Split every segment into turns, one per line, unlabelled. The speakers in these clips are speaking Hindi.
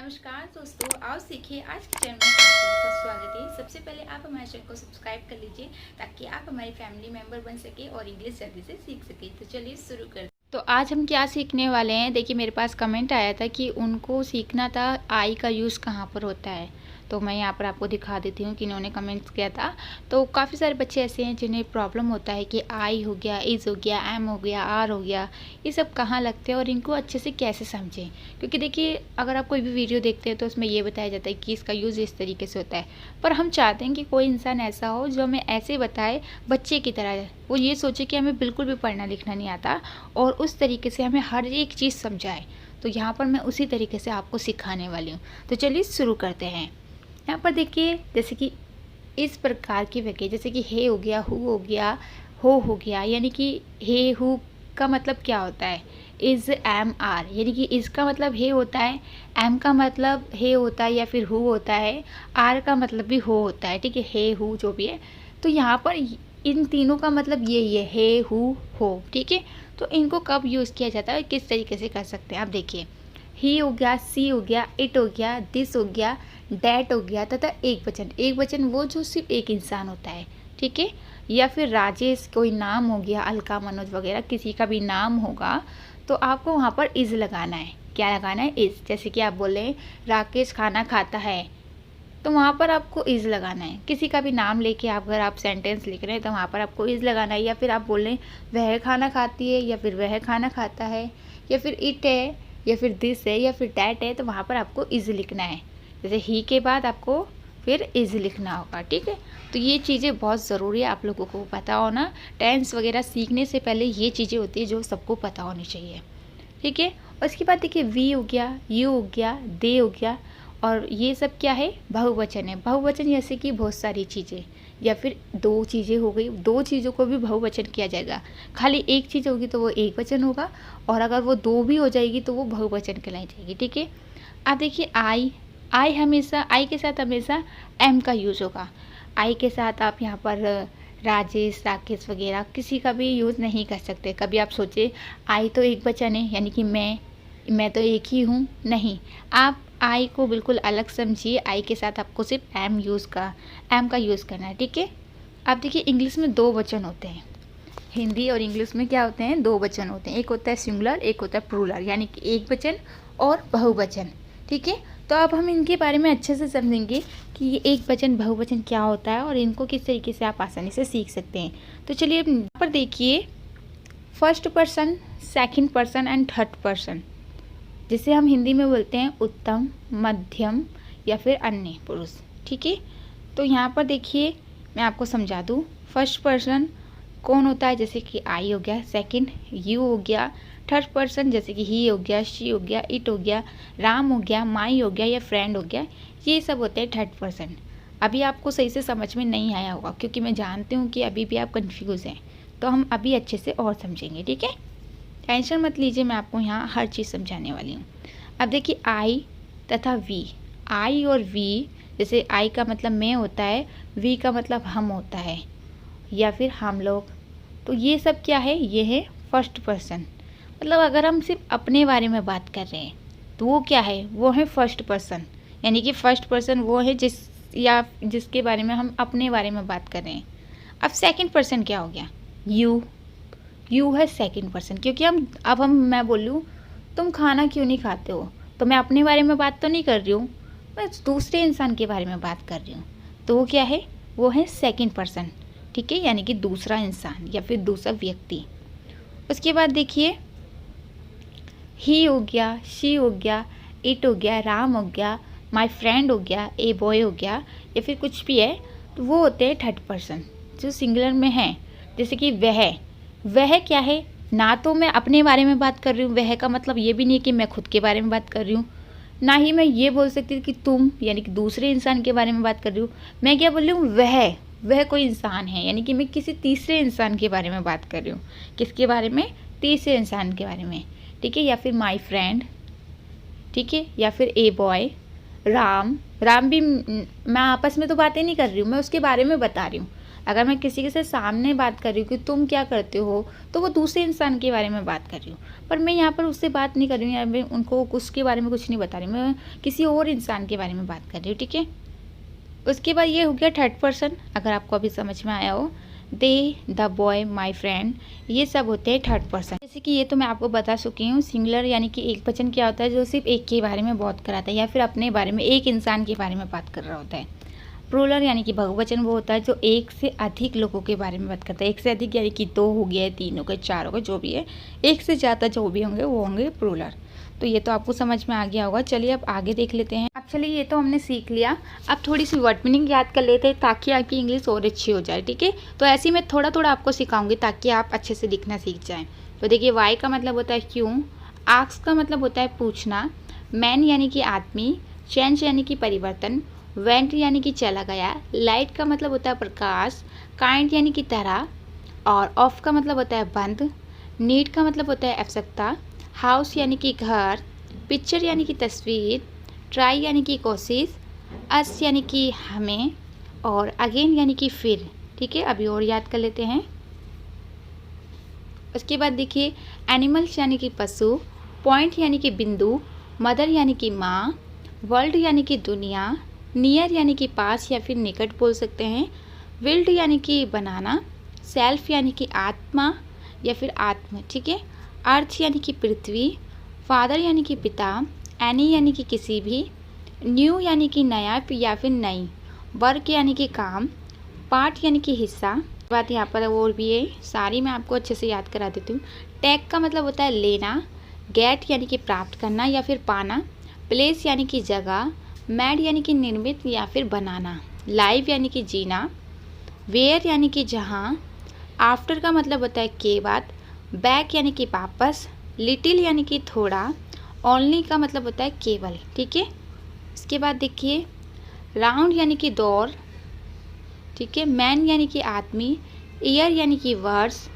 नमस्कार दोस्तों, आओ सीखिए। आज के चैनल में आप सभी का स्वागत है। सबसे पहले आप हमारे चैनल को सब्सक्राइब कर लीजिए ताकि आप हमारी फैमिली मेंबर बन सके और इंग्लिश जल्दी से सीख सके। तो चलिए शुरू करते हैं। तो आज हम क्या सीखने वाले हैं। देखिए, मेरे पास कमेंट आया था कि उनको सीखना था आई का यूज़ कहाँ पर होता है। तो मैं यहाँ पर आपको दिखा देती हूँ कि इन्होंने कमेंट्स किया था। तो काफ़ी सारे बच्चे ऐसे हैं जिन्हें प्रॉब्लम होता है कि आई हो गया, इज़ हो गया, एम हो गया, आर हो गया, ये सब कहाँ लगते हैं और इनको अच्छे से कैसे समझें। क्योंकि देखिए, अगर आप कोई भी वीडियो देखते हैं तो उसमें ये बताया जाता है कि इसका यूज़ इस तरीके से होता है। पर हम चाहते हैं कि कोई इंसान ऐसा हो जो हमें ऐसे बताए, बच्चे की तरह। वो ये सोचे कि हमें बिल्कुल भी पढ़ना लिखना नहीं आता और उस तरीके से हमें हर एक चीज़ समझाए। तो यहाँ पर मैं उसी तरीके से आपको सिखाने वाली हूँ। तो चलिए शुरू करते हैं। यहाँ पर देखिए, जैसे कि इस प्रकार की वाक्य, जैसे कि हे हो गया, हु हो गया, हो गया, यानी कि हे हु का मतलब क्या होता है, इज़ एम आर, यानी कि इसका मतलब हे होता है, एम का मतलब हे होता है या फिर हु होता है, आर का मतलब भी हो होता है। ठीक है, हे हु जो भी है। तो यहाँ पर इन तीनों का मतलब यही है, हे हु हो। ठीक है, तो इनको कब यूज़ किया जाता है, किस तरीके से कर सकते हैं आप देखिए। ही हो गया, सी हो गया, इट हो गया, दिस हो गया, डैट हो गया, तथा एक वचन वो जो सिर्फ एक इंसान होता है। ठीक है, या फिर राजेश कोई नाम हो गया, अलका, मनोज वगैरह किसी का भी नाम होगा तो आपको वहाँ पर इज़ लगाना है। क्या लगाना है, इज़। जैसे कि आप बोले राकेश खाना खाता है तो वहाँ पर आपको इज़ लगाना है। किसी का भी नाम लेके अगर आप सेंटेंस लिख रहे हैं तो वहाँ पर आपको इज़ लगाना है। या फिर आप बोल रहे हैं वह खाना खाती है, या फिर वह खाना खाता है, या फिर इट है, या फिर दिस है, या फिर डैट है, तो वहाँ पर आपको इज़ लिखना है। जैसे ही के बाद आपको फिर इज़ लिखना होगा। ठीक है, तो ये चीज़ें बहुत ज़रूरी है आप लोगों को पता होना। टेंस वगैरह सीखने से पहले ये चीज़ें होती है जो सबको पता होनी चाहिए। ठीक है, और इसके बाद देखिए, वी हो गया, यू हो गया, दे हो गया, और ये सब क्या है, बहुवचन है। बहुवचन जैसे कि बहुत सारी चीज़ें, या फिर दो चीज़ें हो गई, दो चीज़ों को भी बहुवचन किया जाएगा। खाली एक चीज़ होगी तो वो एक वचन होगा, और अगर वो दो भी हो जाएगी तो वो बहुवचन कहलाई जाएगी। ठीक है, अब देखिए, आई हमेशा, आई के साथ हमेशा एम का यूज़ होगा। आई के साथ आप यहाँ पर राजेश, राकेश वगैरह किसी का भी यूज़ नहीं कर सकते। कभी आप सोचे आई तो एक वचन है, यानी कि मैं तो एक ही हूँ, नहीं। आप आई को बिल्कुल अलग समझिए। आई के साथ आपको सिर्फ एम का यूज़ करना है। ठीक है, अब देखिए, इंग्लिश में दो वचन होते हैं। हिंदी और इंग्लिश में क्या होते हैं, दो वचन होते हैं। एक होता है सिंगुलर, एक होता है प्लूरल, यानी कि एक वचन और बहुवचन। ठीक है, तो अब हम इनके बारे में अच्छे से समझेंगे कि ये एक वचन बहुवचन क्या होता है और इनको किस तरीके से आप आसानी से सीख सकते हैं। तो चलिए अब यहाँ पर देखिए, first person, second person and third person, जिसे हम हिंदी में बोलते हैं उत्तम, मध्यम या फिर अन्य पुरुष। ठीक है, तो यहाँ पर देखिए, मैं आपको समझा दूँ। फर्स्ट पर्सन कौन होता है, जैसे कि आई हो गया, सेकंड यू हो गया, थर्ड पर्सन जैसे कि ही हो गया, शी हो गया, इट हो गया, राम हो गया, माई हो गया या फ्रेंड हो गया, ये सब होते हैं थर्ड पर्सन। अभी आपको सही से समझ में नहीं आया होगा क्योंकि मैं जानती हूँ कि अभी भी आप कन्फ्यूज़ हैं, तो हम अभी अच्छे से और समझेंगे। ठीक है, टेंशन मत लीजिए, मैं आपको यहाँ हर चीज़ समझाने वाली हूँ। अब देखिए, आई तथा वी, आई और वी, जैसे आई का मतलब मैं होता है, वी का मतलब हम होता है या फिर हम लोग। तो ये सब क्या है, ये है फर्स्ट पर्सन। मतलब अगर हम सिर्फ अपने बारे में बात कर रहे हैं तो वो क्या है, वो है फर्स्ट पर्सन। यानी कि फर्स्ट पर्सन वो है जिसके बारे में हम अपने बारे में बात कर रहे हैं। अब सेकंड पर्सन क्या हो गया, यू है सेकंड पर्सन, क्योंकि मैं बोलूँ तुम खाना क्यों नहीं खाते हो, तो मैं अपने बारे में बात तो नहीं कर रही हूँ, मैं दूसरे इंसान के बारे में बात कर रही हूँ। तो वो क्या है, वो है सेकंड पर्सन। ठीक है, यानी कि दूसरा इंसान या फिर दूसरा व्यक्ति। उसके बाद देखिए, ही हो गया, शी हो गया, इट हो गया, राम हो गया, माय फ्रेंड हो गया, ए बॉय हो गया, या फिर कुछ भी है, तो वो होते हैं थर्ड पर्सन जो सिंगुलर में है। जैसे कि वह क्या है, ना तो मैं अपने बारे में बात कर रही हूँ, वह का मतलब ये भी नहीं है कि मैं खुद के बारे में बात कर रही हूँ, ना ही मैं ये बोल सकती कि तुम, यानी कि दूसरे इंसान के बारे में बात कर रही हूँ। मैं क्या बोल रही हूँ, वह कोई इंसान है, यानी कि मैं किसी तीसरे इंसान के बारे में बात कर रही हूँ। किसके बारे में, तीसरे इंसान के बारे में। ठीक है, या फिर माय फ्रेंड, ठीक है, या फिर ए बॉय, राम भी मैं आपस में तो बातें नहीं कर रही हूँ, मैं उसके बारे में बता रही हूँ। अगर मैं किसी के से सामने बात कर रही हूँ कि तुम क्या करते हो, तो वो दूसरे इंसान के बारे में बात कर रही हूँ, पर मैं यहाँ पर उससे बात नहीं कर रही हूँ या मैं उनको उसके बारे में कुछ नहीं बता रही, मैं किसी और इंसान के बारे में बात कर रही हूँ, ठीक है। उसके बाद ये हो गया थर्ड पर्सन, अगर आपको अभी समझ में आया हो। दे, द बॉय, माई फ्रेंड, ये सब होते हैं थर्ड पर्सन। जैसे कि ये तो मैं आपको बता चुकी हूँ। सिंगुलर यानी कि एक वचन क्या होता है, जो सिर्फ एक के बारे में बात कराता है या फिर अपने बारे में, एक इंसान के बारे में बात कर रहा होता है। प्लूरल यानी कि बहुवचन वो होता है जो एक से अधिक लोगों के बारे में बात करता है। एक से अधिक यानी कि 2 हो गया, 3 हो गए, 4 हो गए, जो भी है। एक से ज़्यादा जो भी होंगे वो होंगे प्लूरल। तो ये तो आपको समझ में आ गया होगा। चलिए अब आगे देख लेते हैं। अब चलिए ये तो हमने सीख लिया, अब थोड़ी सी वर्ड मीनिंग याद कर लेते हैं ताकि आपकी इंग्लिश और अच्छी हो जाए, ठीक है। तो ऐसे ही मैं थोड़ा थोड़ा आपको सिखाऊंगी ताकि आप अच्छे से लिखना सीख जाएं। तो देखिए, वाई का मतलब होता है क्यों, आस्क का मतलब होता है पूछना, मैन यानी कि आदमी, चेंज यानी कि परिवर्तन, वेंट यानी कि चला गया, लाइट का मतलब होता है प्रकाश, काइंड यानी कि तरह, और ऑफ का मतलब होता है बंद, नीड का मतलब होता है आवश्यकता, हाउस यानी कि घर, पिक्चर यानी कि तस्वीर, ट्राई यानी कि कोशिश, अस यानी कि हमें, और अगेन यानी कि फिर, ठीक है। अभी और याद कर लेते हैं। उसके बाद देखिए, एनिमल्स यानी कि पशु, पॉइंट यानी कि बिंदु, मदर यानी कि माँ, वर्ल्ड यानी कि दुनिया, नियर यानी कि पास या फिर निकट बोल सकते हैं, विल्ड यानी कि बनाना, सेल्फ यानी कि आत्मा या फिर आत्म, ठीक है। अर्थ यानी कि पृथ्वी, फादर यानी कि पिता, एनी यानी कि किसी भी, न्यू यानी कि नया या फिर नई, वर्क यानी कि काम, पार्ट यानी कि हिस्सा। बात यहाँ पर और भी है, सारी मैं आपको अच्छे से याद करा देती हूँ। टेक का मतलब होता है लेना, गेट यानी कि प्राप्त करना या फिर पाना, प्लेस यानी कि जगह, मैड यानी कि निर्मित या फिर बनाना, लाइव यानी कि जीना, वेयर यानी कि जहाँ, आफ्टर का मतलब होता है के बाद, बैक यानी कि वापस, लिटिल यानी कि थोड़ा, ओनली का मतलब होता है केवल, ठीक है। इसके बाद देखिए, राउंड यानी कि दौड़, ठीक है। मैन यानी कि आदमी, ईयर यानी कि वर्ड्स।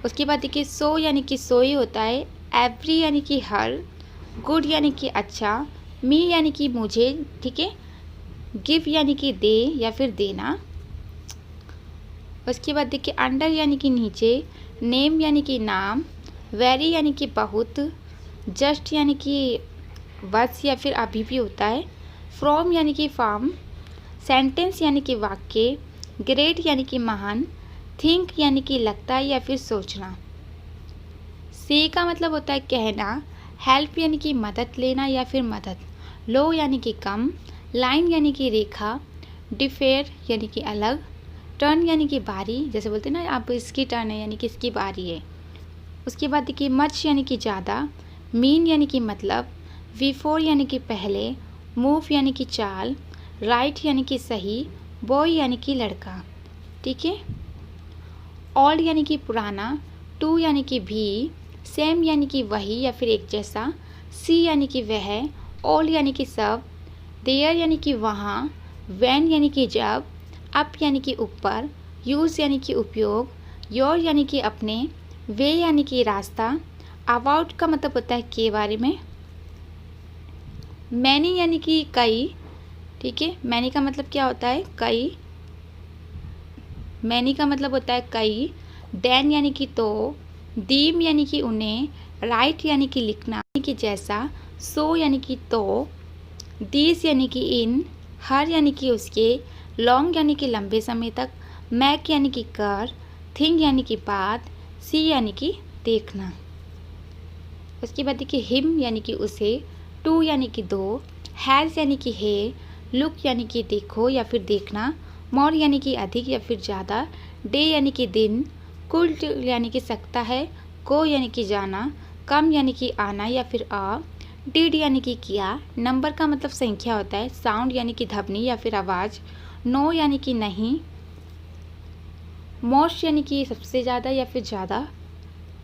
उसके बाद देखिए, सो यानी कि सोई होता है, एवरी यानी कि हर, गुड यानी कि अच्छा, मी यानी कि मुझे, ठीक है। गिव यानी कि दे या फिर देना। उसके बाद देखिए, अंडर यानी कि नीचे, नेम यानी कि नाम, वेरी यानी कि बहुत, जस्ट यानी कि बस या फिर अभी भी होता है, फ्रॉम यानी कि फार्म, सेंटेंस यानी कि वाक्य, ग्रेट यानी कि महान, थिंक यानी कि लगता है या फिर सोचना। से का मतलब होता है कहना, हेल्प यानी कि मदद लेना या फिर मदद, लो यानी कि कम, लाइन यानी कि रेखा, डिफेयर यानी कि अलग, टर्न यानी कि बारी, जैसे बोलते हैं ना आप इसकी टर्न है यानी कि इसकी बारी है। उसके बाद देखिए, मच यानी कि ज़्यादा, मीन यानी कि मतलब, बिफोर यानी कि पहले, मूव यानी कि चाल, राइट यानी कि सही, बॉय यानी कि लड़का, ठीक है। ओल्ड यानी कि पुराना, टू यानी कि भी, सेम यानी कि वही या फिर एक जैसा, सी यानी कि वह, ऑल यानी कि सब, देयर यानी कि वहाँ, वैन यानी कि जब, अप यानी कि ऊपर, यूज़ यानी कि उपयोग, योर यानी कि अपने, वे यानी कि रास्ता, अबाउट का मतलब होता है के बारे में, मैनी यानी कि कई, ठीक है। मैनी का मतलब क्या होता है, कई, मैनी का मतलब होता है कई, देन यानी कि तो, दीम यानी कि उन्हें, राइट यानी कि लिखना यानी कि जैसा, सो यानी कि तो, दिस यानी कि इन, हर यानी कि उसके, लॉन्ग यानी कि लंबे समय तक, मैक यानी कि कर, थिंग यानी कि बात, सी यानी कि देखना। उसके बाद देखिए, हिम यानी कि उसे, टू यानी कि दो, हैज़ यानी कि है, लुक यानी कि देखो या फिर देखना, मोर यानी कि अधिक या फिर ज़्यादा, डे यानी कि दिन, कुल यानी कि सकता है, गो यानी कि जाना, कम यानी कि आना या फिर आ, डिड यानी कि किया, नंबर का मतलब संख्या होता है, साउंड यानी कि ध्वनि या फिर आवाज़, नो यानी कि नहीं, मोस्ट यानी कि सबसे ज़्यादा या फिर ज़्यादा,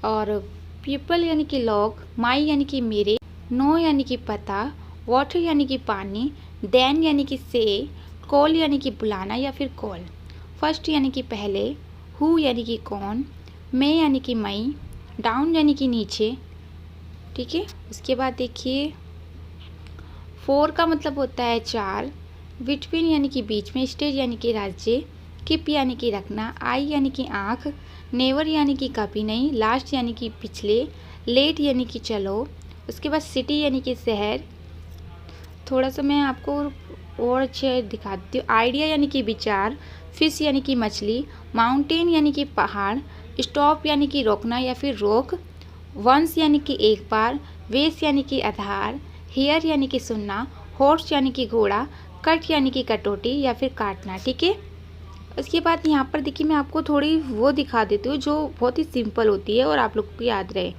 और पीपल यानी कि लोग, माई यानी कि मेरे, नो यानी कि पता, वाटर यानी कि पानी, देन यानी कि से, कॉल यानी कि बुलाना या फिर कॉल, फर्स्ट यानी कि पहले, हु यानी कि कौन, मे यानी कि मई, डाउन यानी कि नीचे, ठीक है। उसके बाद देखिए, फोर का मतलब होता है चार, बिटवीन यानी कि बीच में, स्टेज यानी कि राज्य, कीप यानी कि रखना, आई यानी कि आँख, नेवर यानी कि कभी नहीं, लास्ट यानी कि पिछले, लेट यानी कि चलो, उसके बाद सिटी यानी कि शहर। थोड़ा सा मैं आपको और अच्छे दिखाती हूँ। आइडिया यानी कि विचार, फिश यानी कि मछली, माउंटेन यानी कि पहाड़, स्टॉप यानी कि रोकना या फिर रोक, वंस यानी कि एक बार, वेस यानी कि आधार, हेयर यानी कि सुनना, हॉर्स यानी कि घोड़ा, कट यानी कि कटोती या फिर काटना। ठीक है, उसके बाद यहाँ पर देखिए मैं आपको थोड़ी वो दिखा देती हूँ जो बहुत ही सिंपल होती है और आप लोग को याद रहे।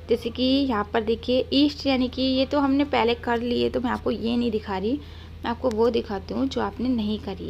जैसे कि यहाँ पर देखिए ईस्ट यानी कि ये तो हमने पहले कर लिए, तो मैं आपको ये नहीं दिखा रही, मैं आपको वो दिखाती हूँ जो आपने नहीं करी।